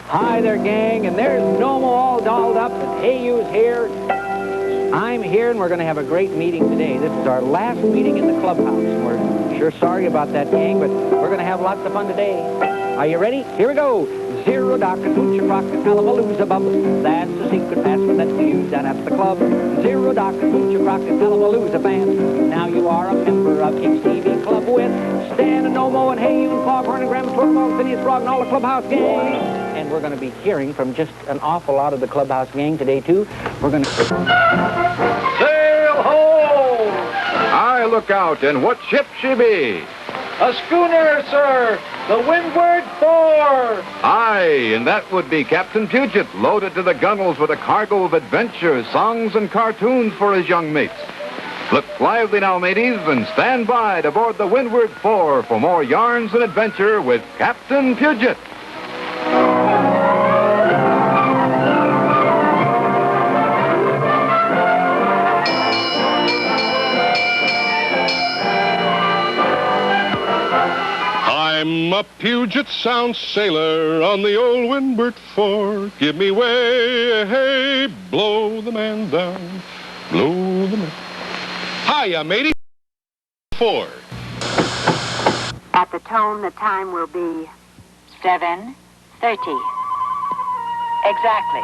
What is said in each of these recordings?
Hi there, gang, and there's Nomo all dolled up, and Hey You's here. I'm here, and we're going to have a great meeting today. This is our last meeting in the clubhouse, and we're sure sorry about that, gang, but we're going to have lots of fun today. Are you ready? Here we go. Zero Doctor Toocha Crocka Tallamalooza Bub. That's the secret password that we use down at the club. Zero Doctor Toocha Crocka Tallamalooza band. Now you are a member of HCV Club with Stan and Nomo and Hey You and Foghorn and Grandma Twerkball, Phineas Frog and all the clubhouse gang. And we're going to be hearing from just an awful lot of the clubhouse gang today, too. We're going to... Sail ho! I look out, and what ship she be? A schooner, sir. The Windward 4. Aye, and that would be Captain Puget, loaded to the gunnels with a cargo of adventures, songs, and cartoons for his young mates. Look lively now, mateys, and stand by to board the Windward 4 for more yarns and adventure with Captain Puget. I'm a Puget Sound sailor on the old Windward 4. Give me way, hey, blow the man down, blow the man. Hiya, matey. 4. At the tone, the time will be 7:30. Exactly.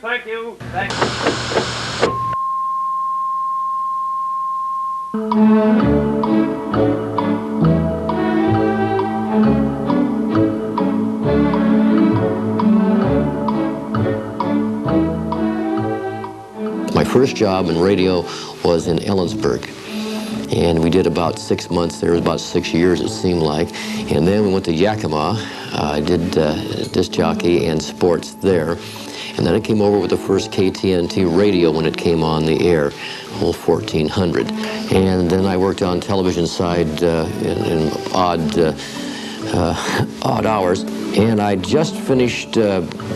Thank you. My first job in radio was in Ellensburg. And we did about 6 months there, about 6 years it seemed like. And then we went to Yakima. I did disc jockey and sports there. And then I came over with the first KTNT radio when it came on the air, old 1400. And then I worked on television side in odd hours. And I just finished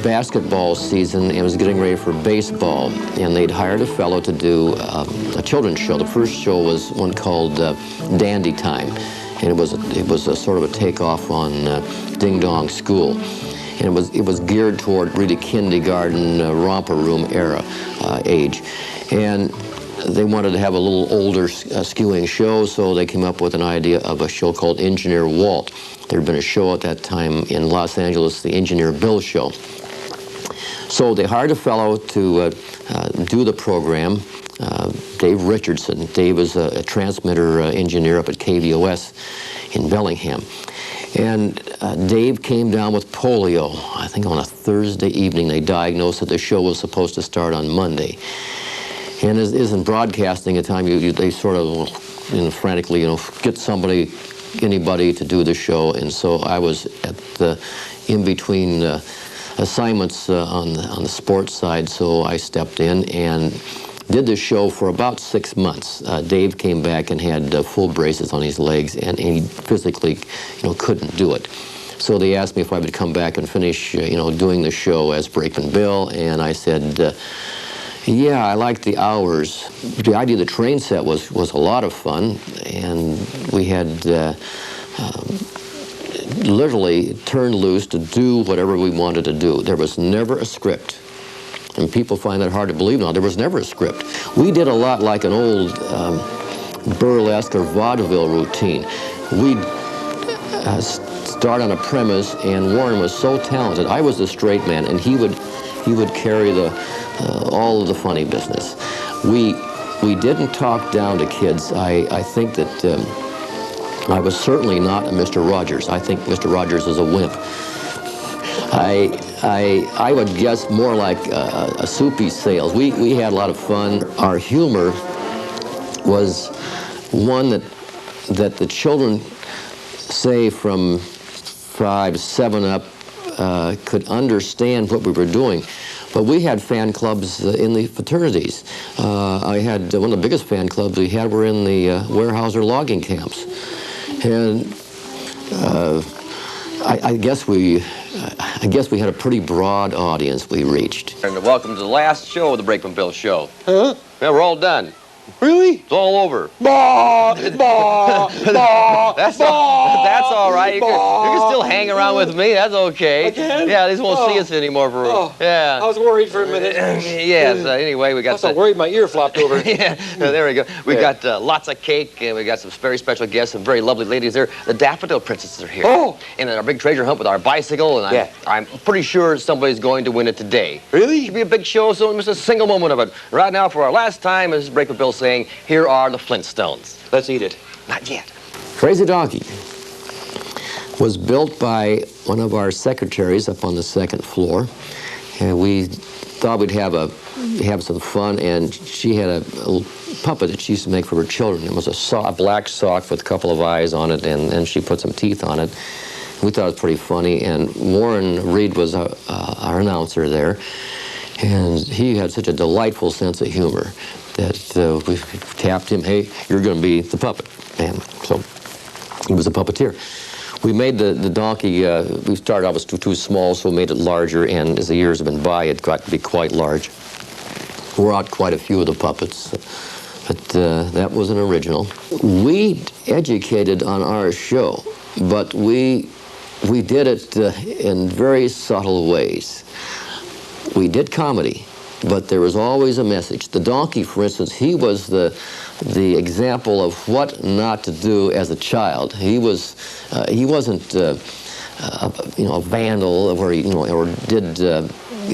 basketball season and was getting ready for baseball. And they'd hired a fellow to do a children's show. The first show was one called Dandy Time. And it was a sort of a takeoff on Ding Dong School. And it was geared toward really kindergarten, romper room era age. And they wanted to have a little older skewing show, so they came up with an idea of a show called Engineer Walt. There had been a show at that time in Los Angeles, the Engineer Bill Show. So they hired a fellow to do the program, Dave Richardson. Dave was a transmitter engineer up at KVOS in Bellingham. And Dave came down with polio, I think on a Thursday evening. They diagnosed that the show was supposed to start on Monday. And as in broadcasting at the time, they sort of, frantically, get anybody to do the show. And so I was at the in-between assignments on the sports side, so I stepped in and did the show for about 6 months. Dave came back and had full braces on his legs, and he physically, couldn't do it. So they asked me if I would come back and finish, doing the show as Brakeman Bill, and I said, yeah, I liked the hours. The idea of the train set was a lot of fun, and we had literally turned loose to do whatever we wanted to do. There was never a script. And people find that hard to believe now. There was never a script. We did a lot like an old burlesque or vaudeville routine. We'd start on a premise, and Warren was so talented. I was the straight man, and he would he would carry all of the funny business. We didn't talk down to kids. I think that I was certainly not a Mr. Rogers. I think Mr. Rogers is a wimp. I would guess more like a Soupy Sales. We had a lot of fun. Our humor was one that the children, say from 5, 7 up, could understand what we were doing. But we had fan clubs in the fraternities. I had one of the biggest fan clubs we had were in the Weyerhaeuser logging camps. And I guess we had a pretty broad audience we reached. And welcome to the last show of the Brakeman Bill Show. Huh? Yeah, we're all done. Really? It's all over. Bah, bah, bah, That's all right. You can still hang around with me. That's okay. I can? Yeah, they just won't see us anymore for yeah. I was worried for a minute. Yes. Anyway, we got. I was so worried my ear flopped over. Yeah. There we go. We got lots of cake, and we got some very special guests, some very lovely ladies there. The Daffodil Princesses are here. Oh. And our big treasure hunt with our bicycle, and I'm pretty sure somebody's going to win it today. Really? Should be a big show, so don't miss a single moment of it. Right now, for our last time, as Brakeman Bill saying, here are the Flintstones. Let's eat it. Not yet. Crazy Donkey was built by one of our secretaries up on the 2nd floor, and we thought we'd have some fun, and she had a little puppet that she used to make for her children. It was a black sock with a couple of eyes on it, and she put some teeth on it. We thought it was pretty funny, and Warren Reed was our announcer there, and he had such a delightful sense of humor that we tapped him, hey, you're going to be the puppet. And so he was a puppeteer. We made the donkey, we started out, it was too small, so we made it larger, and as the years have been by, it got to be quite large. Wore out quite a few of the puppets, but that was an original. We educated on our show, but we did it in very subtle ways. We did comedy, but there was always a message. The donkey, for instance, he was the example of what not to do as a child. He wasn't a vandal or did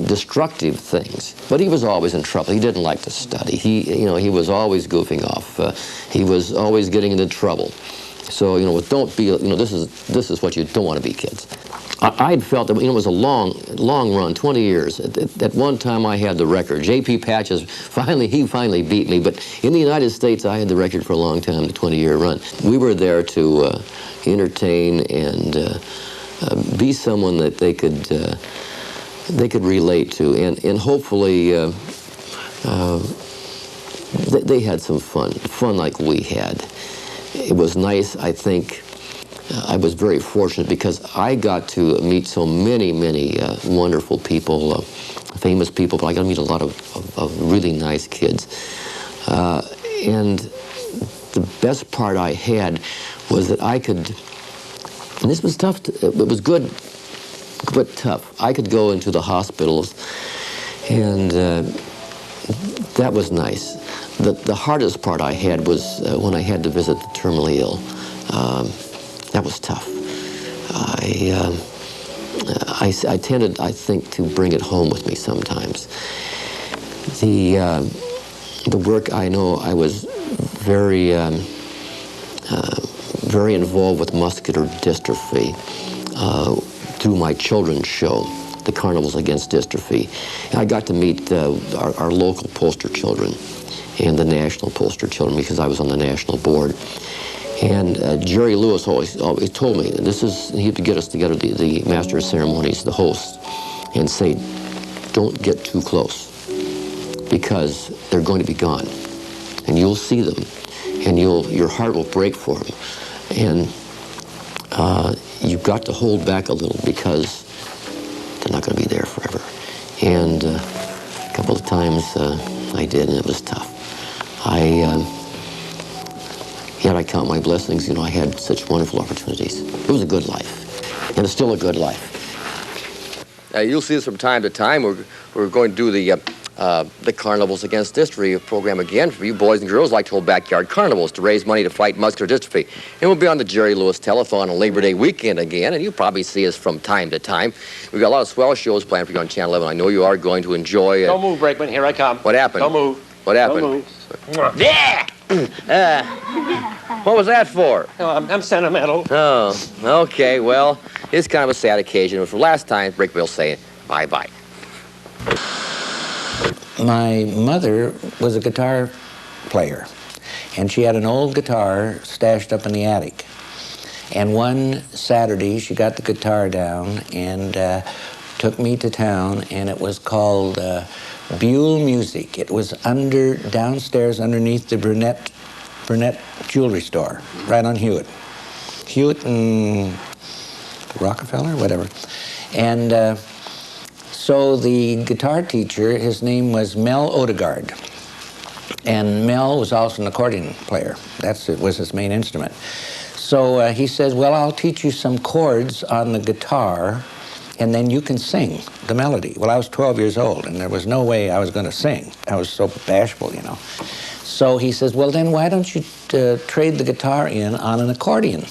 destructive things, but he was always in trouble. He didn't like to study. He was always goofing off. He was always getting into trouble. So don't be. This is what you don't want to be, kids. I'd felt that it was a long run, 20 years. At one time, I had the record. J.P. Paches finally beat me, but in the United States, I had the record for a long time, the 20-year run. We were there to entertain and be someone that they could relate to, and hopefully they had some fun like we had. It was nice, I think. I was very fortunate because I got to meet so many wonderful people, famous people, but I got to meet a lot of really nice kids. And the best part I had was that I could, and this was tough, it was good, but tough. I could go into the hospitals, and that was nice. The hardest part I had was when I had to visit the terminally ill. That was tough. I tended, I think, to bring it home with me sometimes. The work, I know, I was very involved with muscular dystrophy through my children's show, the Carnivals Against Dystrophy. And I got to meet our local poster children and the national poster children because I was on the national board. And Jerry Lewis always told me, he had to get us together, the master of ceremonies, the host, and say, don't get too close because they're going to be gone. And you'll see them, and your heart will break for them. And you've got to hold back a little because they're not going to be there forever. And a couple of times I did, and it was tough. Yet I count my blessings. I had such wonderful opportunities. It was a good life, and it's still a good life. You'll see us from time to time. We're going to do the the Carnivals Against Dystrophy program again for you boys and girls like to hold backyard carnivals to raise money to fight muscular dystrophy. And we'll be on the Jerry Lewis Telethon on Labor Day weekend again, and you'll probably see us from time to time. We've got a lot of swell shows planned for you on Channel 11. I know you are going to enjoy it. Don't move, Brakeman. Here I come. What happened? Don't move. What happened? Don't move. Yeah! What was that for? No, I'm sentimental. Oh, okay. Well, it's kind of a sad occasion. But for last time, Brakeman Bill saying bye-bye. My mother was a guitar player, and she had an old guitar stashed up in the attic. And one Saturday, she got the guitar down and took me to town, and it was called Buell Music. It was downstairs underneath the Burnett jewelry store, right on Hewitt and Rockefeller, whatever. And so the guitar teacher, his name was Mel Odegaard. And Mel was also an accordion player. Was his main instrument. So he says, well, I'll teach you some chords on the guitar, and then you can sing the melody. Well, I was 12 years old, and there was no way I was going to sing. I was so bashful, you know. So he says, well, then why don't you trade the guitar in on an accordion?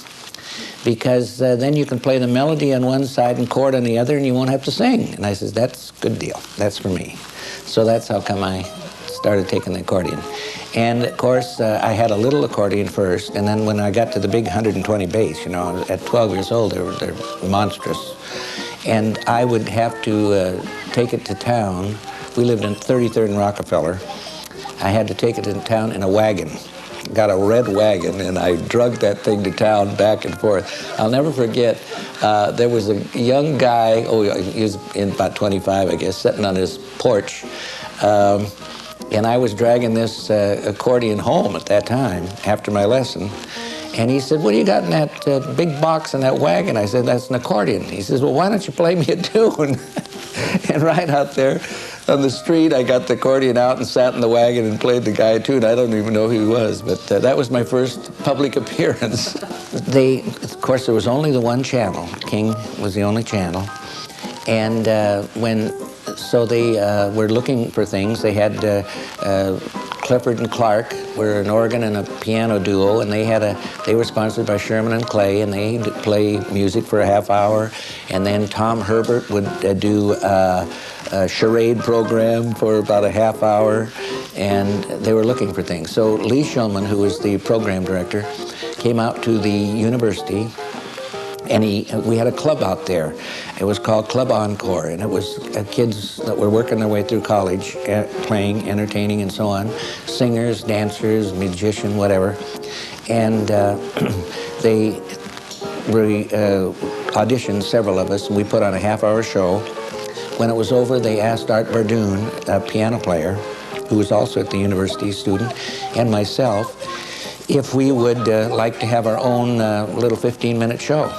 Because then you can play the melody on one side and chord on the other, and you won't have to sing. And I says, that's a good deal. That's for me. So that's how come I started taking the accordion. And, of course, I had a little accordion first, and then when I got to the big 120 bass, you know, at 12 years old, they're monstrous. And I would have to take it to town. We lived in 33rd and Rockefeller. I had to take it to town in a wagon. Got a red wagon, and I drug that thing to town back and forth. I'll never forget, there was a young guy, he was in about 25, I guess, sitting on his porch. And I was dragging this accordion home at that time, after my lesson. And he said, what do you got in that big box in that wagon? I said, that's an accordion. He says, well, why don't you play me a tune? And right out there on the street, I got the accordion out and sat in the wagon and played the guy a tune. I don't even know who he was, but that was my first public appearance. Of course, there was only the one channel. King was the only channel. And so they were looking for things. They had Clifford and Clark were an organ and a piano duo, and they were sponsored by Sherman and Clay, and they'd play music for a half hour. And then Tom Herbert would do a charade program for about a half hour, and they were looking for things. So Lee Shulman, who was the program director, came out to the university, and we had a club out there. It was called Club Encore, and it was kids that were working their way through college, playing, entertaining, and so on, singers, dancers, magician, whatever. And they auditioned, several of us, and we put on a half-hour show. When it was over, they asked Art Bardoon, a piano player, who was also at the university student, and myself, if we would like to have our own little 15-minute show.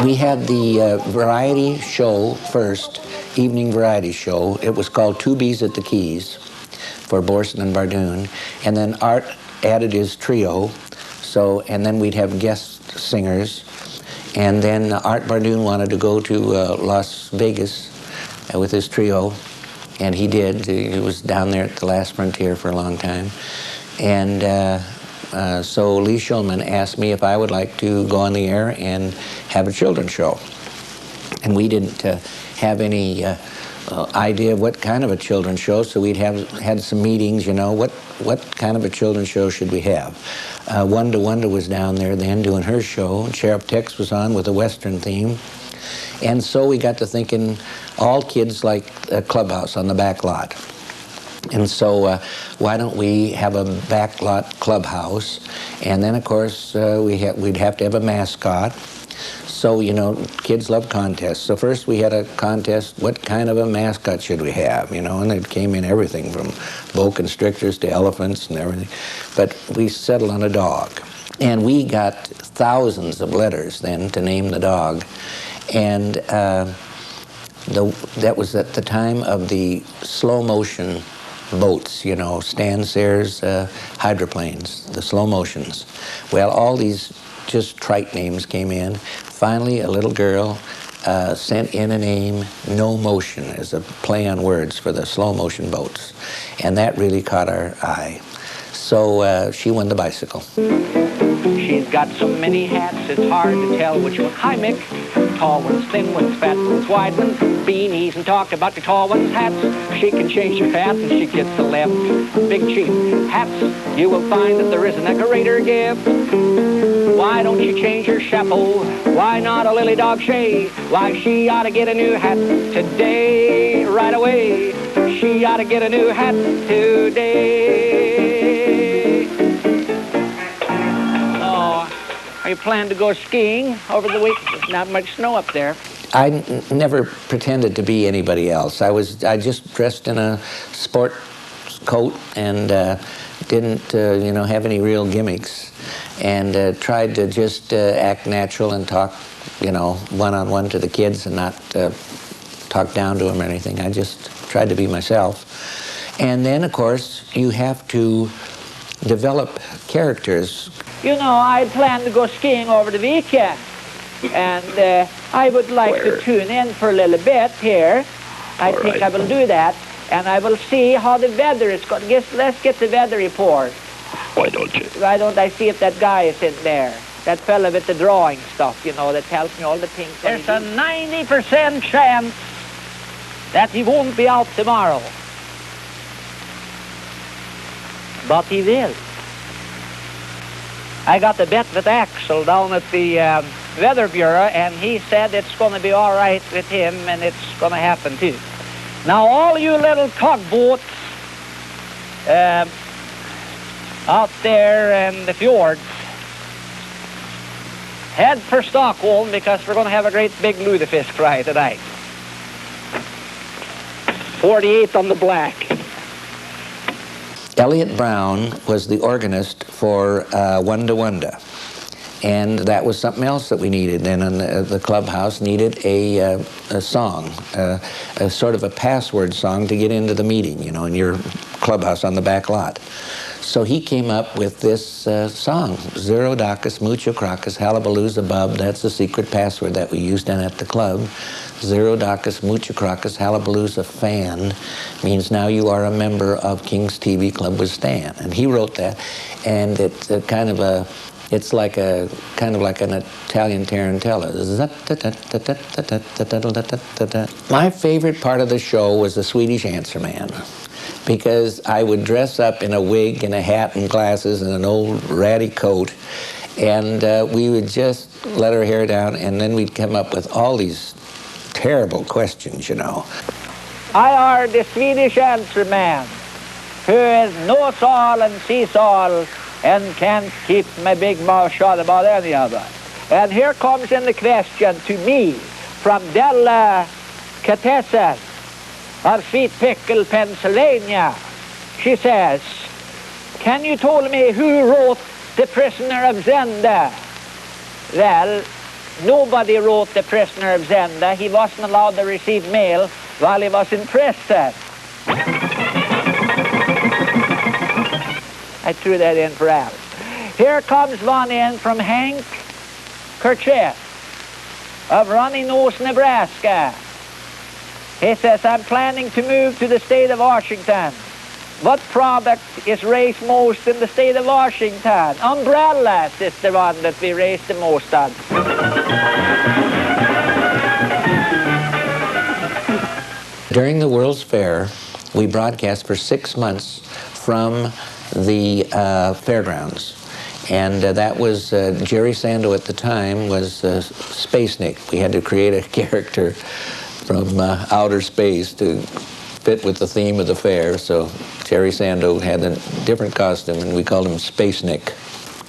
We had the variety show first, evening variety show. It was called Two Bees at the Keys for Boreson and Bardoon. And then Art added his trio, and then we'd have guest singers. And then Art Bardoon wanted to go to Las Vegas with his trio, and he did. He was down there at the Last Frontier for a long time. And so Lee Shulman asked me if I would like to go on the air and have a children's show. And we didn't have any idea of what kind of a children's show, so we'd had some meetings, you know, what kind of a children's show should we have? Wanda was down there then doing her show, and Sheriff Tex was on with a Western theme. And so we got to thinking, all kids like a clubhouse on the back lot. And so why don't we have a backlot clubhouse? And then, of course, we'd have to have a mascot. So, you know, kids love contests. So first we had a contest, what kind of a mascot should we have, you know? And it came in everything from boa constrictors to elephants and everything. But we settled on a dog. And we got thousands of letters then to name the dog. And that was at the time of the slow motion boats, you know, Stan Sayre's hydroplanes, the slow motions. Well, all these just trite names came in. Finally, a little girl sent in a name, No Motion, as a play on words for the slow motion boats. And that really caught our eye. So she won the bicycle. She's got so many hats, it's hard to tell which one. Hi, Mick. Tall ones, thin ones, fat ones, wide ones, beanies, and talk about the tall ones' hats. She can change her hat and she gets the left. Big cheap hats, you will find that there isn't a greater gift. Why don't you change your chapeau? Why not a lily dog shade? Why, she ought to get a new hat today, right away. She ought to get a new hat today. Oh, are you planning to go skiing over the week? There's not much snow up there. I never pretended to be anybody else. I just dressed in a sport coat and didn't, have any real gimmicks, and tried to just act natural and talk, one-on-one to the kids and not talk down to them or anything. I just tried to be myself. And then, of course, you have to develop characters. I plan to go skiing over the weekend, and I would like to tune in for a little bit here. I think I will do that, and I will see how the weather is going. Let's get the weather report. Why don't you? Why don't I see if that guy is in there? That fella with the drawing stuff, that tells me all the things. There's a 90% chance that he won't be out tomorrow. But he will. I got the bet with Axel down at the Weather Bureau, and he said it's going to be all right with him, and it's going to happen too. Now, all you little tugboats out there in the fjords, head for Stockholm, because we're going to have a great big lutefisk fry tonight. 48 on the black. Elliot Brown was the organist for Wunda Wunda, and that was something else that we needed. And the clubhouse needed a song, a sort of a password song to get into the meeting, in your clubhouse on the back lot. So he came up with this song, Zero Dacus, Mucho Crocus, Hallabalooza Bub. That's the secret password that we used down at the club. Zero Dacus, Mucho Crocus, Hallabalooza Fan means now you are a member of King's TV Club with Stan. And he wrote that, and it's it's like an Italian tarantella. My favorite part of the show was the Swedish Answer Man, because I would dress up in a wig and a hat and glasses and an old ratty coat, and we would just let our hair down, and then we'd come up with all these terrible questions, I are the Swedish Answer Man, who knows all and sees all and can't keep my big mouth shut about any of it. And here comes in the question to me from Della Catessa of Sweet Pickle, Pennsylvania. She says, can you tell me who wrote The Prisoner of Zenda? Well, nobody wrote The Prisoner of Zenda. He wasn't allowed to receive mail while he was in prison. I threw that in for Al. Here comes one in from Hank Kirchhoff of Runny Nose, Nebraska. He says, I'm planning to move to the state of Washington. What product is raised most in the state of Washington? Umbrellas is the one that we raise the most on. During the World's Fair, we broadcast for 6 months from the fairgrounds. And that was, Jerry Sando at the time was Space Nick. We had to create a character from outer space to fit with the theme of the fair. So Jerry Sando had a different costume, and we called him Space Nick.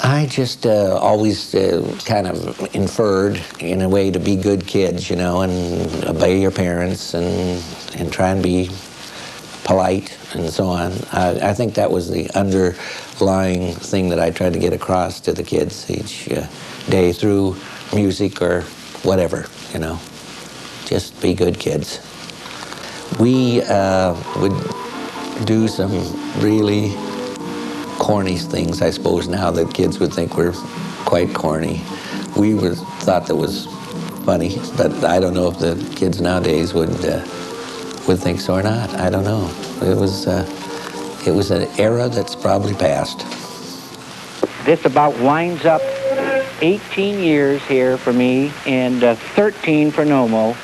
I just always kind of inferred, in a way, to be good kids, and obey your parents and try and be polite and so on. I think that was the underlying thing that I tried to get across to the kids each day through music or whatever, Just be good kids. We would do some really corny things, I suppose, now that kids would think we're quite corny. We thought that was funny, but I don't know if the kids nowadays would think so or not. I don't know. It was an era that's probably past. This about winds up 18 years here for me and 13 for Nomo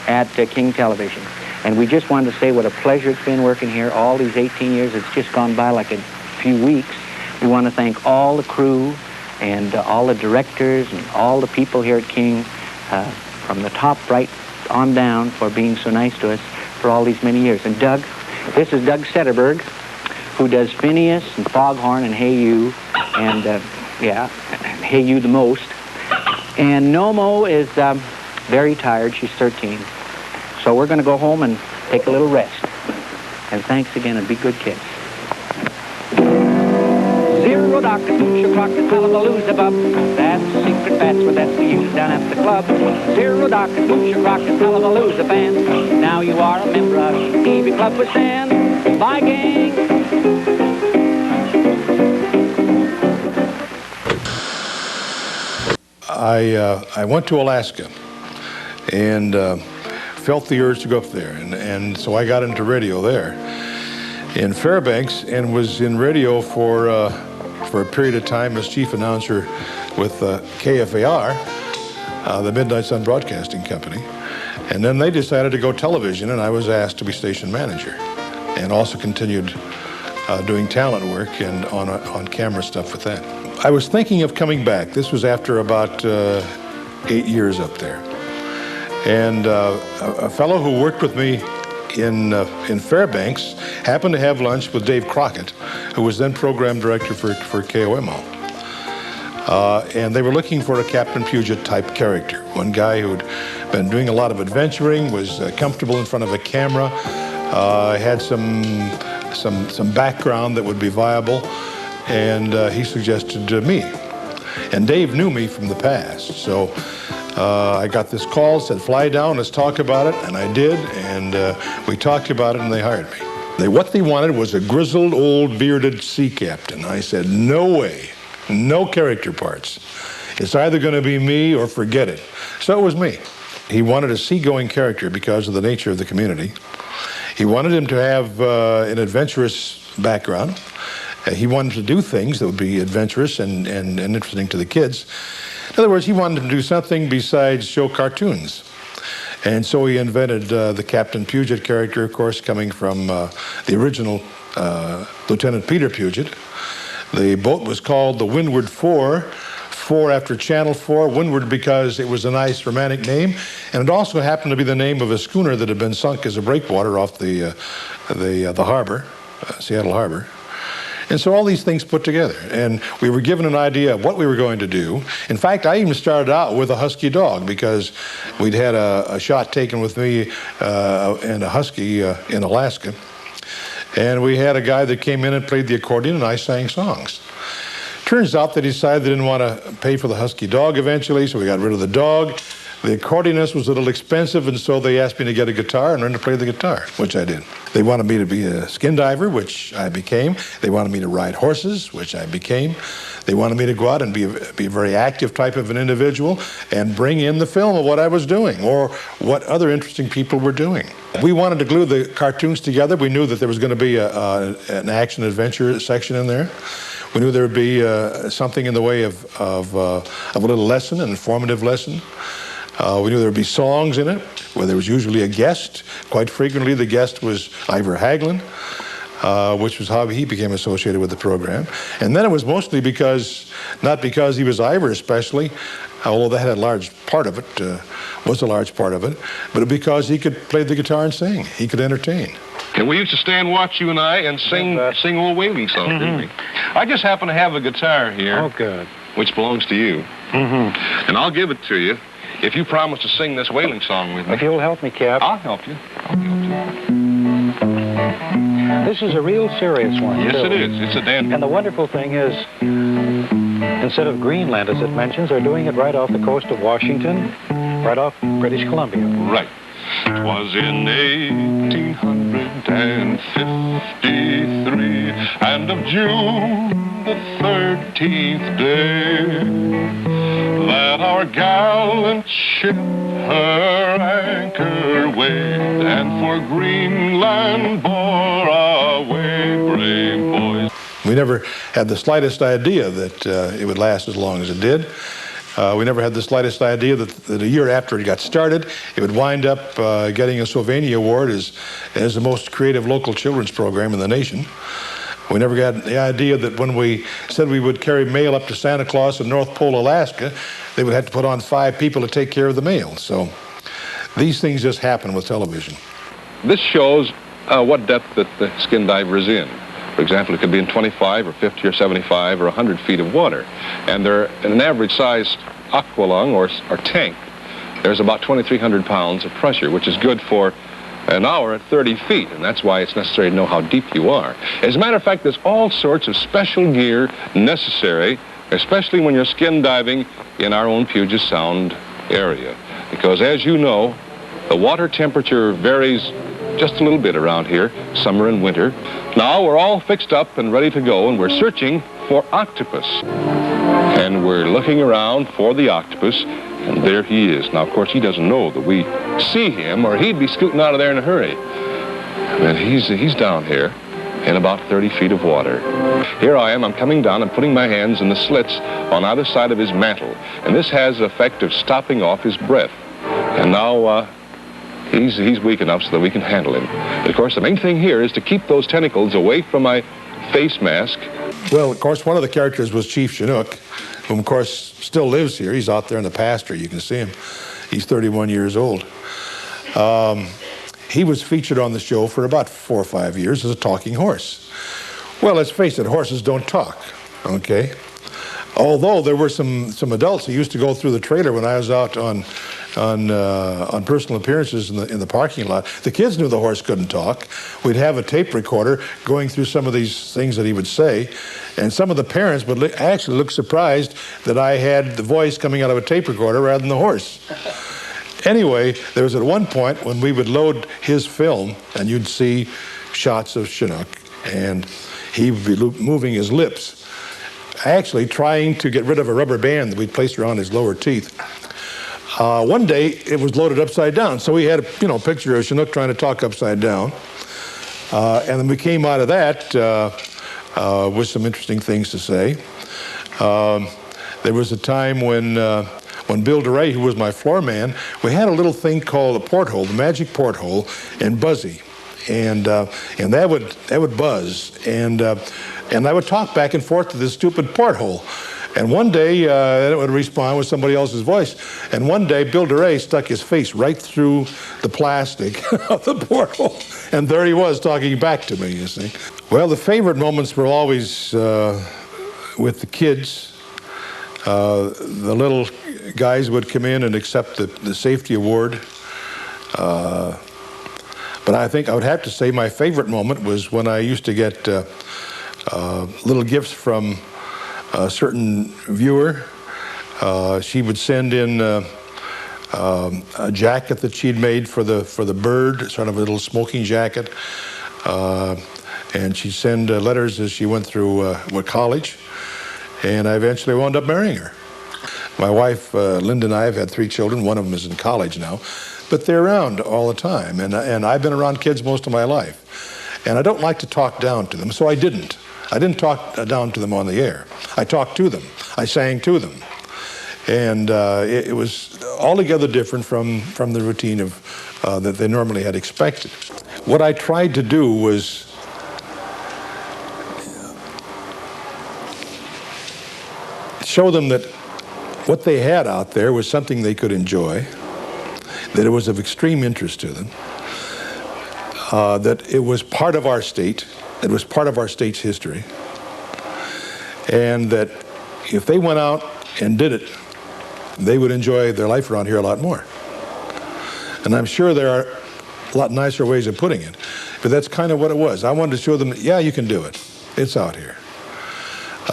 at King Television. And we just wanted to say what a pleasure it's been working here all these 18 years. It's just gone by like a few weeks. We want to thank all the crew and all the directors and all the people here at King from the top right on down for being so nice to us for all these many years. And Doug, this is Doug Sederberg, who does Phineas and Foghorn and Hey You, and Hey You the most. And Nomo is very tired. She's 13. So we're going to go home and take a little rest. And thanks again, and be good kids. Zero doctor, pooch, rock, and Tallamalooza bub. That's the secret password that's we use down at the club. Zero doctor, pooch, rock, and Tallamalooza band. Now you are a member of TV Club with Stan. Bye, gang. I went to Alaska and felt the urge to go up there, and so I got into radio there in Fairbanks and was in radio for a period of time as chief announcer with KFAR, the Midnight Sun Broadcasting Company, and then they decided to go television, and I was asked to be station manager, and also continued doing talent work and on camera stuff with that. I was thinking of coming back. This was after about 8 years up there. And a fellow who worked with me in Fairbanks happened to have lunch with Dave Crockett, who was then program director for KOMO. And they were looking for a Captain Puget type character, one guy who'd been doing a lot of adventuring, was comfortable in front of a camera, had some background that would be viable, and he suggested me. And Dave knew me from the past, so I got this call, said, fly down, let's talk about it, and I did, and we talked about it, and they hired me. What they wanted was a grizzled, old, bearded sea captain. I said, no way, no character parts. It's either going to be me or forget it. So it was me. He wanted a seagoing character because of the nature of the community. He wanted him to have an adventurous background. He wanted to do things that would be adventurous and interesting to the kids. In other words, he wanted to do something besides show cartoons. And so he invented the Captain Puget character, of course, coming from the original Lieutenant Peter Puget. The boat was called the Windward 4, 4 after Channel 4, Windward because it was a nice romantic name, and it also happened to be the name of a schooner that had been sunk as a breakwater off the harbor, Seattle Harbor. And so all these things put together, and we were given an idea of what we were going to do. In fact, I even started out with a husky dog because we'd had a shot taken with me and a husky in Alaska. And we had a guy that came in and played the accordion, and I sang songs. Turns out they decided they didn't want to pay for the husky dog eventually, so we got rid of the dog. The accordionist was a little expensive, and so they asked me to get a guitar and learn to play the guitar, which I did. They wanted me to be a skin diver, which I became. They wanted me to ride horses, which I became. They wanted me to go out and be a very active type of an individual and bring in the film of what I was doing or what other interesting people were doing. We wanted to glue the cartoons together. We knew that there was going to be an action-adventure section in there. We knew there would be something in the way of a little lesson, an informative lesson. We knew there would be songs in it, where there was usually a guest. Quite frequently, the guest was Ivor Hagelin, which was how he became associated with the program. And then it was mostly because, not because he was Ivor especially, although that had a large part of it, was a large part of it, but because he could play the guitar and sing. He could entertain. And we used to stand watch, you and I, and sing old whaling songs, didn't we? I just happen to have a guitar here. Oh, good. Which belongs to you. And I'll give it to you if you promise to sing this whaling song with me. If you'll help me, Cap. I'll help you. This is a real serious one. Yes, too. it is. It's a dandy. And the wonderful thing is, instead of Greenland, as it mentions, they're doing it right off the coast of Washington, right off British Columbia. Right. 'Twas in 1853, and of June on the 13th day that our gallant ship her anchor weighed and for Greenland bore away, brave boys. We never had the slightest idea that it would last as long as it did. We never had the slightest idea that a year after it got started, it would wind up getting a Sylvania Award as the most creative local children's program in the nation. We never got the idea that when we said we would carry mail up to Santa Claus in North Pole, Alaska, they would have to put on 5 people to take care of the mail. So these things just happen with television. This shows what depth that the skin diver is in. For example, it could be in 25 or 50 or 75 or 100 feet of water. And they're in an average-sized aqualung or tank. There's about 2,300 pounds of pressure, which is good for an hour at 30 feet, and that's why it's necessary to know how deep you are. As a matter of fact, there's all sorts of special gear necessary, especially when you're skin diving in our own Puget Sound area. Because as you know, the water temperature varies just a little bit around here, summer and winter. Now we're all fixed up and ready to go, and we're searching for octopus. And we're looking around for the octopus, and there he is. Now, of course, he doesn't know that we see him, or he'd be scooting out of there in a hurry. And he's down here in about 30 feet of water. Here I am, I'm coming down and putting my hands in the slits on either side of his mantle. And this has the effect of stopping off his breath. And now, he's weak enough so that we can handle him. But of course, the main thing here is to keep those tentacles away from my face mask. Well, of course, one of the characters was Chief Chinook, whom, of course, still lives here. He's out there in the pasture. You can see him. He's 31 years old. He was featured on the show for about 4 or 5 years as a talking horse. Well, let's face it, horses don't talk, okay? Although there were some adults who used to go through the trailer when I was out on personal appearances in the parking lot. The kids knew the horse couldn't talk. We'd have a tape recorder going through some of these things that he would say, and some of the parents would actually look surprised that I had the voice coming out of a tape recorder rather than the horse. Anyway, there was at one point when we would load his film, and you'd see shots of Chinook, and he would be moving his lips, actually trying to get rid of a rubber band that we'd placed around his lower teeth. One day, it was loaded upside down, so we had a picture of Chinook trying to talk upside down. And then we came out of that with some interesting things to say. There was a time when Bill DeRay, who was my floor man, we had a little thing called a porthole, the magic porthole, and Buzzy. And that would buzz. And I would talk back and forth to this stupid porthole. And one day, it would respond with somebody else's voice. And one day, Bill DeRay stuck his face right through the plastic of the porthole. And there he was talking back to me, you see. Well, the favorite moments were always with the kids. The little guys would come in and accept the safety award. But I think I would have to say my favorite moment was when I used to get little gifts from a certain viewer. She would send in a jacket that she'd made for the bird, sort of a little smoking jacket. And she'd send letters as she went through college. And I eventually wound up marrying her. My wife, Linda, and I have had 3 children. One of them is in college now. But they're around all the time. And I've been around kids most of my life. And I don't like to talk down to them, so I didn't. I didn't talk down to them on the air. I talked to them. I sang to them. And it was altogether different from the routine of that they normally had expected. What I tried to do was show them that what they had out there was something they could enjoy, that it was of extreme interest to them, that it was part of our state, it was part of our state's history, and that if they went out and did it, they would enjoy their life around here a lot more. And I'm sure there are a lot nicer ways of putting it, but that's kind of what it was. I wanted to show them that, yeah, you can do it. It's out here.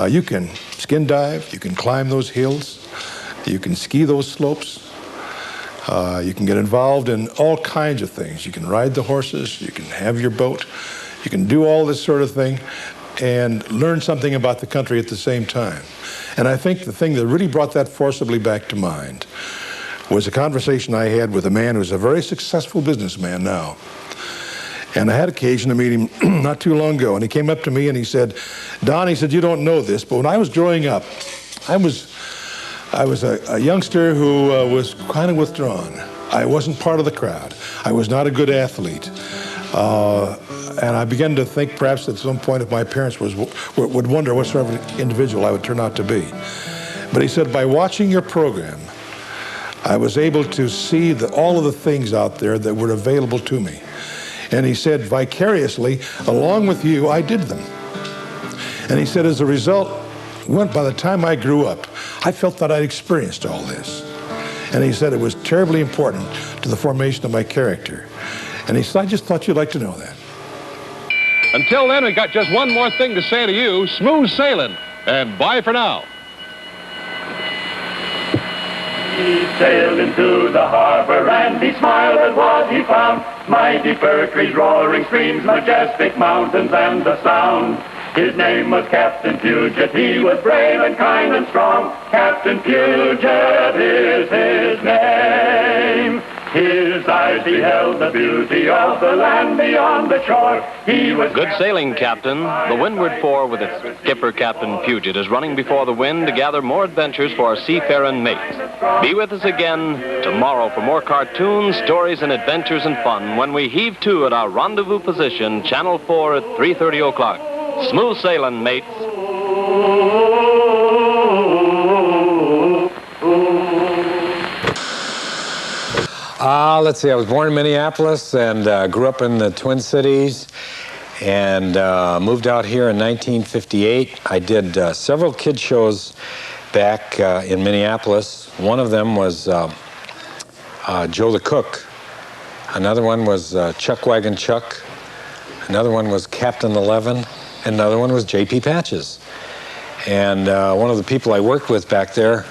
You can skin dive, you can climb those hills, you can ski those slopes, you can get involved in all kinds of things. You can ride the horses, you can have your boat, you can do all this sort of thing, and learn something about the country at the same time. And I think the thing that really brought that forcibly back to mind was a conversation I had with a man who's a very successful businessman now. And I had occasion to meet him not too long ago, and he came up to me and he said, Don, he said, you don't know this, but when I was growing up, I was a youngster who was kind of withdrawn. I wasn't part of the crowd. I was not a good athlete. And I began to think perhaps at some point if my parents would wonder what sort of individual I would turn out to be. But he said, by watching your program, I was able to see all of the things out there that were available to me. And he said, vicariously, along with you, I did them. And he said, as a result, by the time I grew up, I felt that I'd experienced all this. And he said it was terribly important to the formation of my character. And he said, I just thought you'd like to know that. Until then, we got just one more thing to say to you. Smooth sailing. And bye for now. He sailed into the harbor and he smiled at what he found. Mighty fir trees, roaring streams, majestic mountains and the sound. His name was Captain Puget, he was brave and kind and strong. Captain Puget is his name. His eyes beheld the beauty of the land beyond the shore. He was good sailing, Captain. The Windward Four, with its skipper, Captain Puget, is running before the wind to gather more adventures for our seafaring mates. Be with us again tomorrow for more cartoons, stories, and adventures and fun when we heave to at our rendezvous position, Channel 4 at 3:30 o'clock. Smooth sailing, mates. Let's see, I was born in Minneapolis and grew up in the Twin Cities and moved out here in 1958. I did several kid shows back in Minneapolis. One of them was Joe the Cook. Another one was Chuck Wagon Chuck. Another one was Captain 11. Another one was J.P. Paches. And one of the people I worked with back there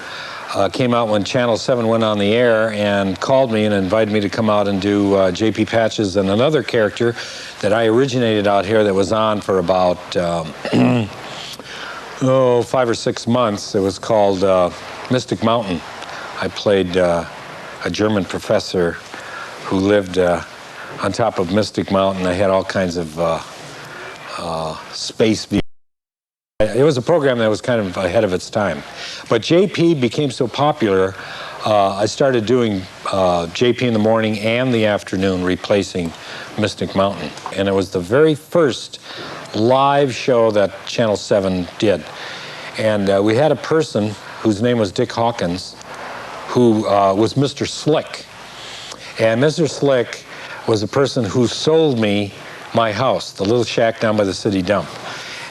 came out when Channel 7 went on the air and called me and invited me to come out and do J.P. Paches and another character that I originated out here that was on for about 5 or 6 months. It was called Mystic Mountain. I played a German professor who lived on top of Mystic Mountain. I had all kinds of space views. It was a program that was kind of ahead of its time. But JP became so popular, I started doing JP in the morning and the afternoon, replacing Mystic Mountain. And it was the very first live show that Channel 7 did. And we had a person whose name was Dick Hawkins, who was Mr. Slick. And Mr. Slick was a person who sold me my house, the little shack down by the city dump.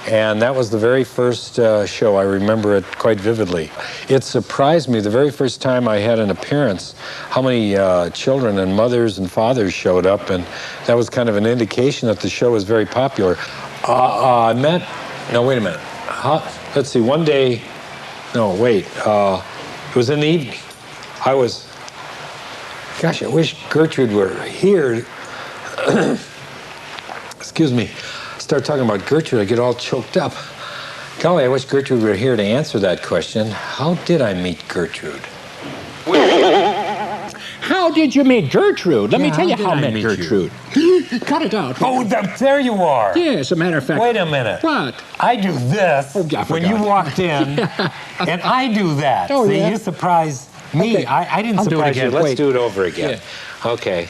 And that was the very first show. I remember it quite vividly. It surprised me the very first time I had an appearance, how many children and mothers and fathers showed up, and that was kind of an indication that the show was very popular. I met, no, wait a minute. Let's see, one day, no, wait. It was in the evening. I was, gosh, I wish Gertrude were here. Excuse me. Start talking about Gertrude, I get all choked up. Golly, I wish Gertrude were here to answer that question. How did I meet Gertrude? How did you meet Gertrude? Let me tell you how I met Gertrude. Cut it out. Oh, there you are. Yeah, as a matter of fact. Wait a minute. What? I do this when you walked in, and I do that. Oh, see, yeah? you surprised me. Okay. I didn't I'll do it surprise you. again. Let's Wait. do it over again. Yeah. Okay.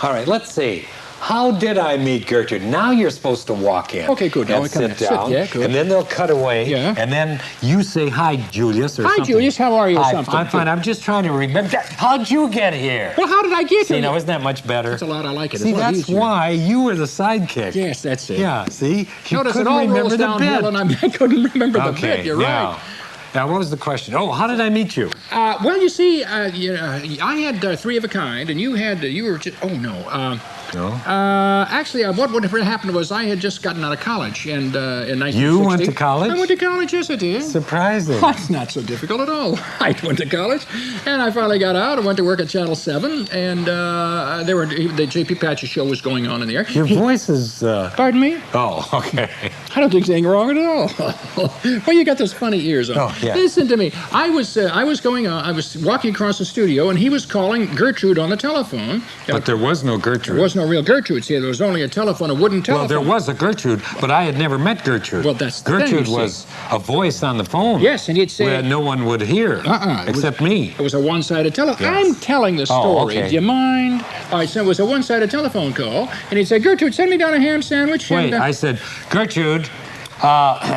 All right, let's see. How did I meet Gertrude? Now you're supposed to walk in. Okay, good. Now And we come sit in. down. Yeah, good. And then they'll cut away. Yeah. And then you say, hi, Julius, or something. Hi, Julius. How are you? Or Hi, something. I'm fine. I'm just trying to remember. How'd you get here? Well, how did I get See, here? now, isn't that much better? That's a lot. I like it. See, It's a lot that's easier. why you were the sidekick. Yes, that's it. Yeah, see? You Notice it couldn't all remember rolls the downhill, bit. and I couldn't remember the Okay, bit. You're right. Now, what was the question? Oh, how did I meet you? Well, you see, I had 3 of a kind, and you were just, oh no. No? Actually, what happened was I had just gotten out of college, and in 1960... You went to college? I went to college, yes I did. Surprising. That's not so difficult at all. I went to college, and I finally got out. I went to work at Channel 7, and the J.P. Paches Show was going on in the air. Your voice is... Pardon me? Oh, okay. I don't think there's anything wrong at all. Well, you got those funny ears on. Oh, yeah. Listen to me. I was walking across the studio, and he was calling Gertrude on the telephone. But there was no Gertrude. There was no real Gertrude. See, there was only a telephone, a wooden telephone. Well, there was a Gertrude, but I had never met Gertrude. Well, that's the Gertrude thing, was a voice on the phone. Yes, and he'd say... Where no one would hear, except me. It was a one-sided telephone. Yes. I'm telling the story. Oh, okay. Do you mind? All right, so it was a one-sided telephone call, and he'd say, Gertrude, send me down a ham sandwich. Wait, I said, Gertrude,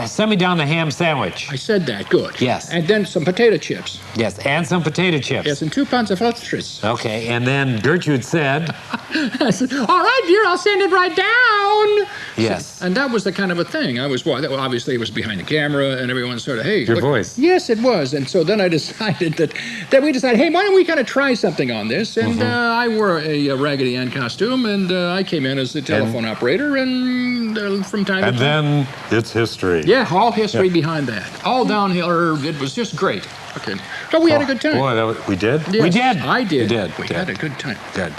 send me down the ham sandwich. I said that, good. Yes. And then some potato chips. Yes, and some potato chips. Yes, and 2 pounds of Flutters. Okay, and then Gertrude said... I said, all right, dear, I'll send it right down. Yes. So, and that was the kind of a thing. Well, obviously, it was behind the camera, and everyone sort of, hey. Your voice. Yes, it was. And so then I decided that we decided, hey, why don't we kind of try something on this? And I wore a Raggedy Ann costume, and I came in as the telephone operator, and from time to time. And then it's history. Yeah, all history behind that. All downhill. It was just great. Okay. So we had a good time. Boy, we did? Yes, we did. I did. We did. We had a good time. Good.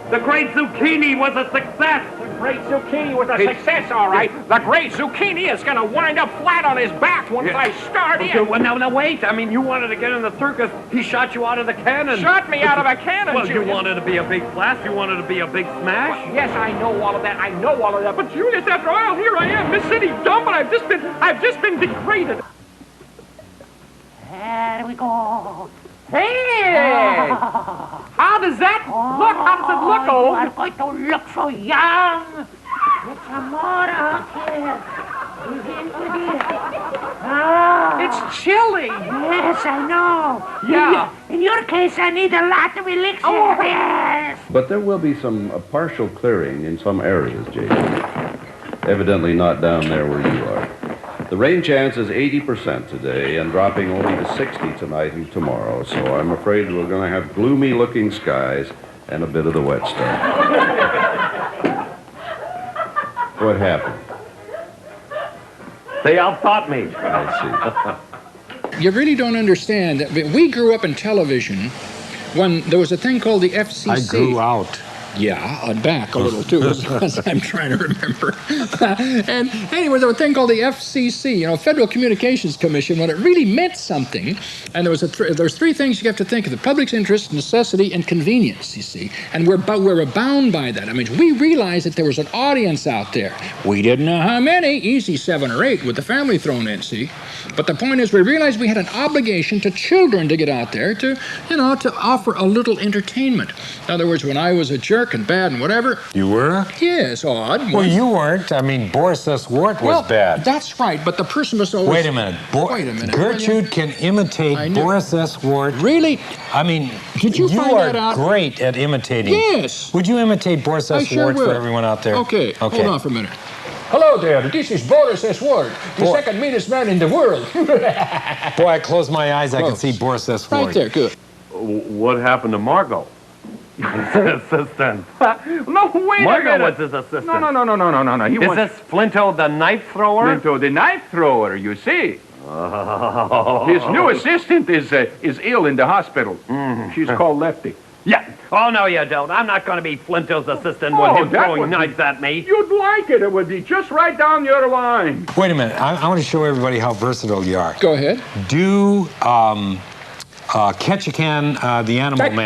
The Great Zucchini was a success. The Great Zucchini was a success, all right. The Great Zucchini is going to wind up flat on his back once I start in. Well, now, wait. I mean, you wanted to get in the circus. He shot you out of the cannon. Shot me out of a cannon, Well, Julius. you wanted to be a big flash. You wanted to be a big smash. Well, yes, I know all of that. I know all of that. But Julius, after all, here I am, Miss City dumb, and I've just been degraded. There we go. Hey! How does that look? How does it look, old? You are going to look so young. Get some more out here. It's chilly. Yes, I know. Yeah. In your case, I need a lot of elixir. Oh, yes. But there will be some partial clearing in some areas, J.P. Evidently not down there where you are. The rain chance is 80% today and dropping only to 60 tonight and tomorrow, so I'm afraid we're going to have gloomy-looking skies and a bit of the wet stuff. What happened? They out-thought me. I see. You really don't understand that we grew up in television when there was a thing called the FCC. I grew out. Yeah, back a little too, as I'm trying to remember. And anyway, there was a thing called the FCC, Federal Communications Commission, when it really meant something. And there was there's 3 things you have to think of: the public's interest, necessity, and convenience. You see, and we're bound by that. I mean, we realized that there was an audience out there. We didn't know how many, easy 7 or 8, with the family thrown in. See, but the point is, we realized we had an obligation to children to get out there to offer a little entertainment. In other words, when I was a jerk and bad and whatever. You were? Yes, odd. Well, you weren't. I mean, Boris S. Wart was bad. That's right, but the person was always... Wait a minute. Wait a minute. Gertrude can imitate Boris S. Wart. Really? I mean, did you find that out? You are great at imitating. Yes. Would you imitate Boris S. Wart for everyone out there? Okay, hold on for a minute. Hello there, this is Boris S. Wart, the second meanest man in the world. Boy, I close my eyes, I can see Boris S. Wart. Right there, good. What happened to Margot? Assistant. No, wait Margot a minute. was his assistant. No. Is this Flinto the knife thrower? Flinto the knife thrower, you see. Oh. His new assistant is ill in the hospital. She's called Lefty. Yeah. Oh, no, you don't. I'm not going to be Flinto's assistant with him throwing knives at me. You'd like it. It would be just right down your line. Wait a minute. I want to show everybody how versatile you are. Go ahead. Do... Ketchikan, the Animal Man. Wait a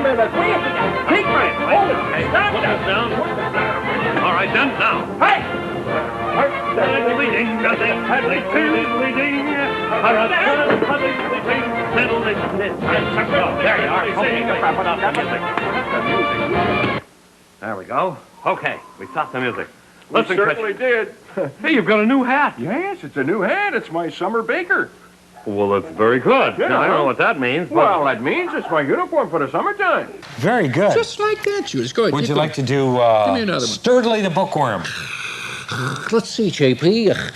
minute. Secret. Hold it. Stop down. All right, then. Now. Hey! There you are. There we go. Okay, we stopped the music. Listen, we certainly did. Hey, you've got a new hat. Yes, it's a new hat. It's my summer baker. Well, that's very good. Yeah. Now, I don't know what that means, but... Well, that means it's my uniform for the summertime. Very good. Just like that, Judas. Go ahead. Would keep you going. like to do Give me another one. Sturdily the Bookworm? Let's see, JP.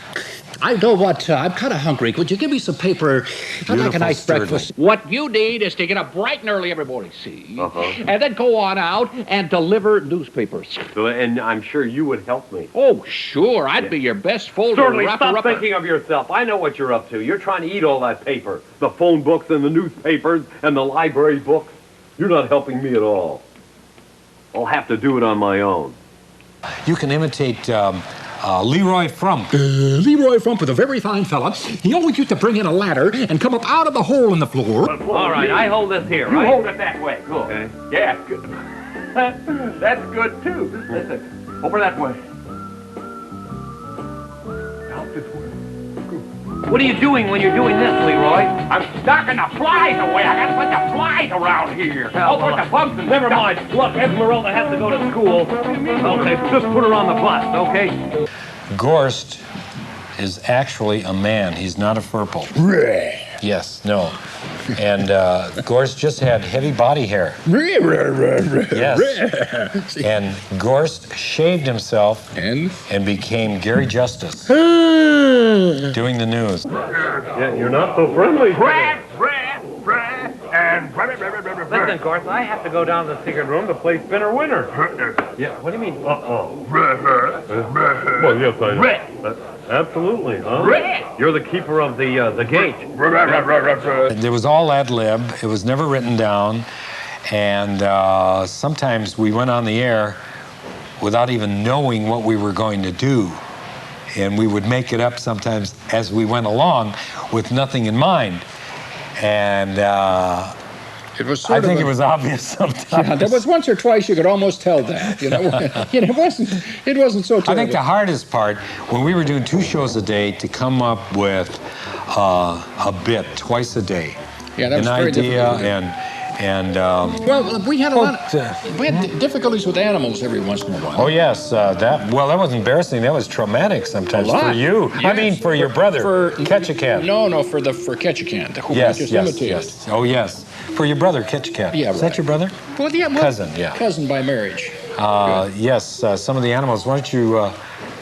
I know what. I'm kind of hungry. Could you give me some paper? I'd like a nice breakfast. What you need is to get up bright and early every morning, see? And then go on out and deliver newspapers. And I'm sure you would help me. Oh, sure. I'd be your best folder Certainly, wrapper stop upper. thinking of yourself. I know what you're up to. You're trying to eat all that paper. The phone books and the newspapers and the library books. You're not helping me at all. I'll have to do it on my own. You can imitate Leroy Frump. Leroy Frump was a very fine fella. He always used to bring in a ladder and come up out of the hole in the floor. All right, I hold this here, You right? hold it that way. Good. Okay. Yeah, good. That's good, too. Listen, over that way. Out this way. What are you doing when you're doing this, Leroy? I'm knocking the flies away. I gotta put the flies around here. I'll put the bugs and Never stuff. mind. Look, Esmeralda has to go to school. Okay, just put her on the bus, okay? Gorst is actually a man. He's not a furple. Yes, no. And Gorst just had heavy body hair. Yes. And Gorst shaved himself and became Gary Justice, doing the news. Yeah, you're not so friendly. Listen, Of course, I have to go down to the secret room to play spinner winner. Yeah, what do you mean? Uh-oh. Well, yes, I know. Absolutely, huh? You're the keeper of the gate. There was all ad lib. It was never written down. And sometimes we went on the air without even knowing what we were going to do. And we would make it up sometimes as we went along with nothing in mind. And it was I think it was obvious sometimes. Yeah, there was once or twice you could almost tell that. You know, it wasn't so terrible. I think the hardest part, when we were doing 2 shows a day, to come up with a bit twice a day. Yeah, that was an very idea difficult. and Well, we had we had difficulties with animals every once in a while. Oh yes, that was embarrassing. That was traumatic sometimes A lot. for you. Yes. I mean, for your brother, Ketchikan. No, for Ketchikan, who I just imitated. Yes. Oh yes, for your brother, Ketchikan. Yeah, Is that your brother? Well, yeah, Cousin, yeah. Cousin by marriage. Yes, some of the animals. Why don't you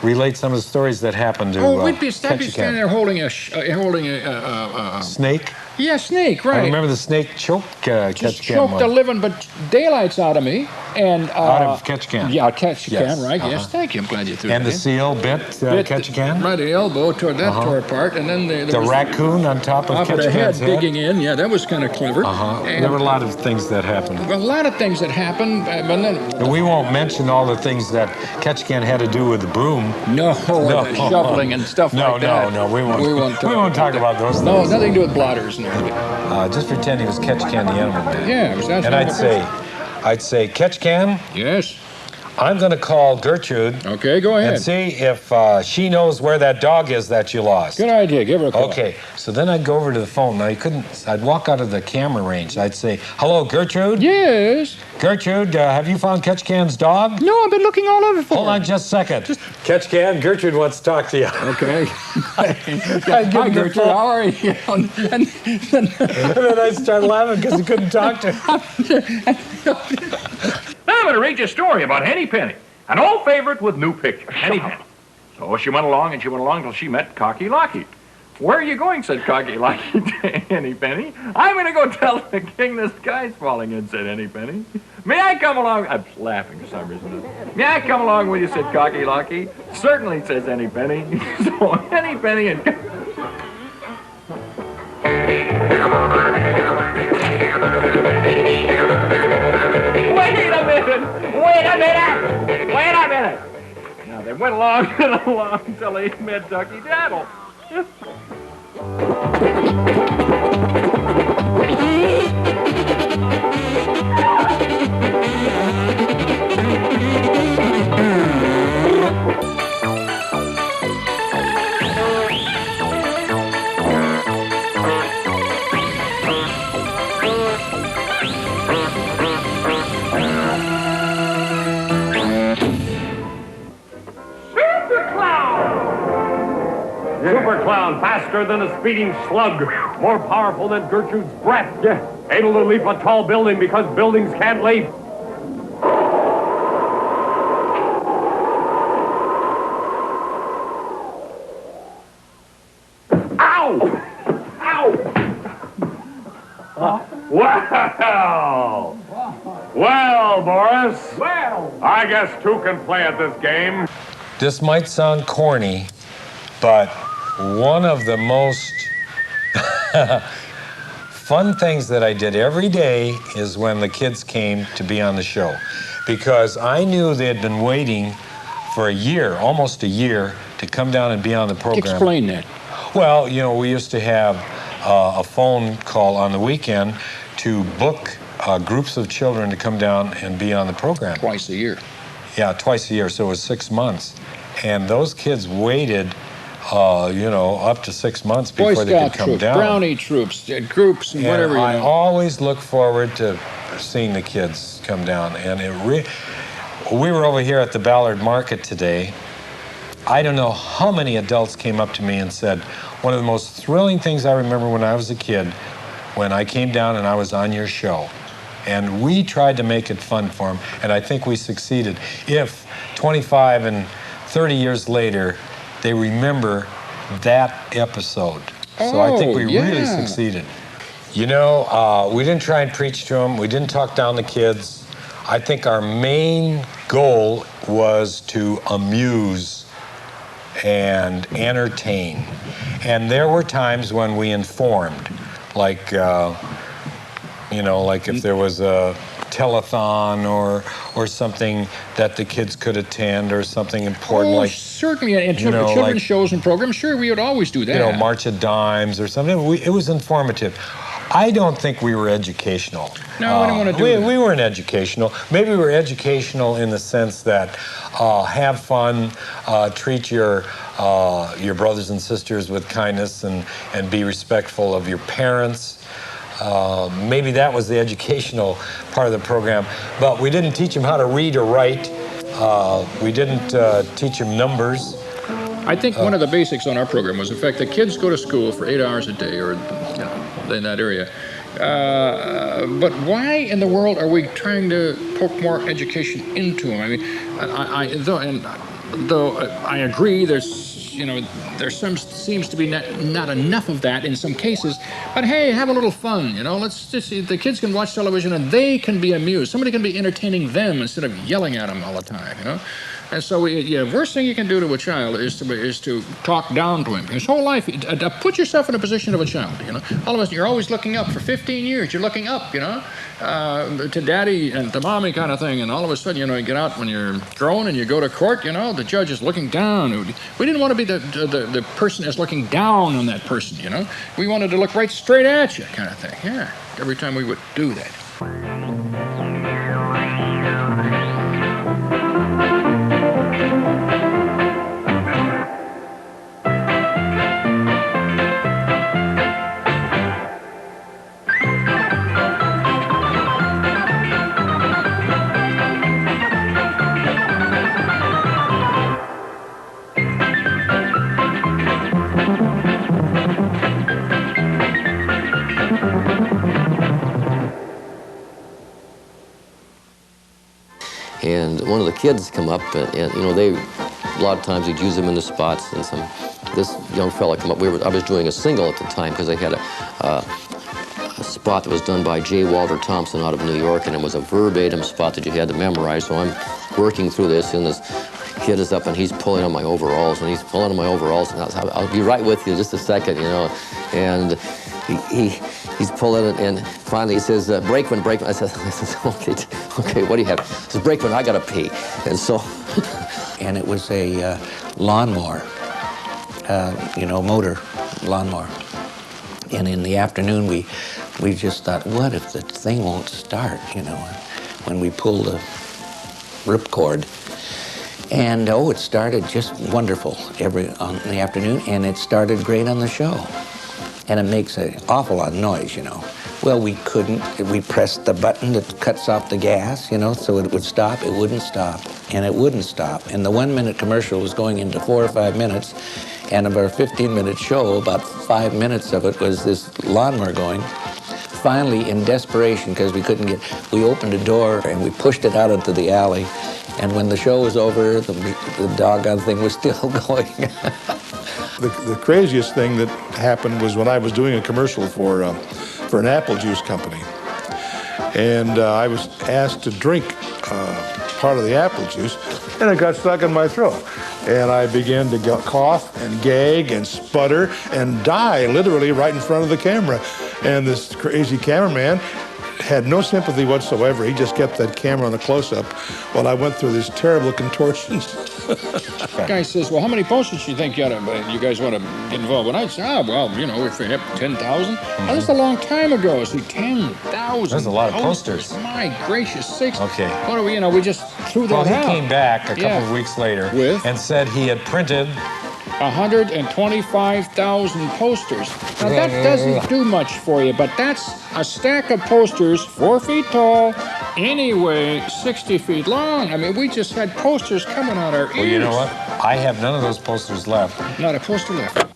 relate some of the stories that happened to We'd be standing Ketchikan? there holding a Snake? Yeah, snake, right. I remember the snake choked Just Ketchikan. choked the living but daylights out of me. And out of Ketchikan. Yeah, Ketchikan, Yes, right? Yes, thank you. I'm glad you threw And that the in. seal bit Ketchikan? Right, the elbow toward that tore apart, and then The raccoon on top of the head Ketchikan's head? digging in. Yeah, that was kind of clever. And There were a lot of things that happened. a lot of things that happened, but then But we won't mention all the things that Ketchikan had to do with the broom. No, the shoveling and stuff like that. No, we won't talk about those No, things. nothing to do with blotters and everything. Just pretend he was Ketchikan the animal man. Yeah, it was that. And I'd say, Ketchikan. Yes. I'm going to call Gertrude. Okay, go ahead. And see if she knows where that dog is that you lost. Good idea. Give her a call. Okay, so then I'd go over to the phone. Now, I'd walk out of the camera range. I'd say, hello, Gertrude? Yes? Gertrude, have you found Ketchikan's dog? No, I've been looking all over for Hold on just a second. Ketchikan, Gertrude wants to talk to you. Okay. Hi, Hi, Gertrude. How are you? And then I'd start laughing because he couldn't talk to her. Now I'm going to read you a story about Henny Penny, an old favorite with new pictures. Henny Penny. So she went along till she met Cocky Locky. Where are you going, said Cocky Locky to Henny Penny. I'm going to go tell the king the sky's falling in, said Henny Penny. May I come along? I'm laughing for some reason. May I come along with you, said Cocky Locky. Certainly, says Henny Penny. So Henny Penny and... Wait a minute! Now they went along and along till they met Ducky Daddle. Super Clown, faster than a speeding slug. More powerful than Gertrude's breath. Yeah. Able to leap a tall building because buildings can't leap. Ow! Ow! Well! Well, Boris. Well! I guess two can play at this game. This might sound corny, but one of the most fun things that I did every day is when the kids came to be on the show, because I knew they had been waiting for a year, almost a year, to come down and be on the program. Explain that. Well, you know, we used to have a phone call on the weekend to book groups of children to come down and be on the program. Twice a year. Yeah, twice a year, so it was 6 months. And those kids waited, you know, up to 6 months before they could come down. Brownie troops, groups, and whatever. And I always look forward to seeing the kids come down. And we were over here at the Ballard Market today. I don't know how many adults came up to me and said, one of the most thrilling things I remember when I was a kid, when I came down and I was on your show. And we tried to make it fun for them, and I think we succeeded. If 25 and 30 years later, they remember that episode. So I think we really succeeded. You know, we didn't try and preach to them. We didn't talk down the kids. I think our main goal was to amuse and entertain. And there were times when we informed, like, you know, like if there was a telethon or something that the kids could attend or something important, like certainly, and children's shows and programs, sure, we would always do that. You know, March of Dimes or something. It was informative. I don't think we were educational. No, I didn't want to do that. We weren't educational. Maybe we were educational in the sense that have fun, treat your brothers and sisters with kindness, and be respectful of your parents. Maybe that was the educational part of the program, but we didn't teach them how to read or write. We didn't teach them numbers. I think one of the basics on our program was the fact that kids go to school for 8 hours a day, or in that area. But why in the world are we trying to poke more education into them? I mean, though I agree, there seems to be not enough of that in some cases. But hey, have a little fun, you know. Let's just see, the kids can watch television and they can be amused. Somebody can be entertaining them instead of yelling at them all the time, you know. And so, worst thing you can do to a child is to talk down to him. His whole life, put yourself in a position of a child, you know. All of us, you're always looking up. For 15 years, you're looking up, you know, to daddy and to mommy kind of thing. And all of a sudden, you know, you get out when you're grown and you go to court, you know, the judge is looking down. We didn't want to be the person that's looking down on that person, you know. We wanted to look right straight at you kind of thing, yeah, every time we would do that. And one of the kids come up, and you know, a lot of times we'd use them in the spots. And this young fella come up. I was doing a single at the time because they had a spot that was done by J. Walter Thompson out of New York, and it was a verbatim spot that you had to memorize. So I'm working through this, and this kid is up, and he's pulling on my overalls, and I'll be right with you just a second, you know. And he's pulling it, and finally he says, Brakeman. I said, okay, what do you have? He says, Brakeman, I gotta pee. And so, and it was a lawnmower, motor lawnmower. And in the afternoon, we just thought, what if the thing won't start, you know, when we pulled the ripcord. And, it started just wonderful in the afternoon, and it started great on the show. And it makes an awful lot of noise, you know. Well, we couldn't. We pressed the button that cuts off the gas, you know, so it would stop. It wouldn't stop, and it wouldn't stop. And the 1-minute commercial was going into 4 or 5 minutes, and of our 15-minute show, about 5 minutes of it was this lawnmower going. Finally, in desperation, because we couldn't get, we opened a door and we pushed it out into the alley. And when the show was over, the doggone thing was still going. The craziest thing that happened was when I was doing a commercial for an apple juice company. And I was asked to drink part of the apple juice, and it got stuck in my throat. And I began to cough and gag and sputter and die literally right in front of the camera. And this crazy cameraman had no sympathy whatsoever. He just kept that camera on a close-up while I went through these terrible contortions. The guy says, well, how many posters do you think you guys want to get involved with? I said, well, you know, if we have 10,000. Well, that's a long time ago. See, 10,000. There's a lot of posters. My gracious sakes. Okay. What do we, you know, we just threw that out. Well, he came back a couple of weeks later and said he had printed 125,000 posters. Now, that doesn't do much for you, but that's a stack of posters 4 feet tall, anyway, 60 feet long. I mean, we just had posters coming out our ears. Well, you know what? I have none of those posters left. Not a poster left.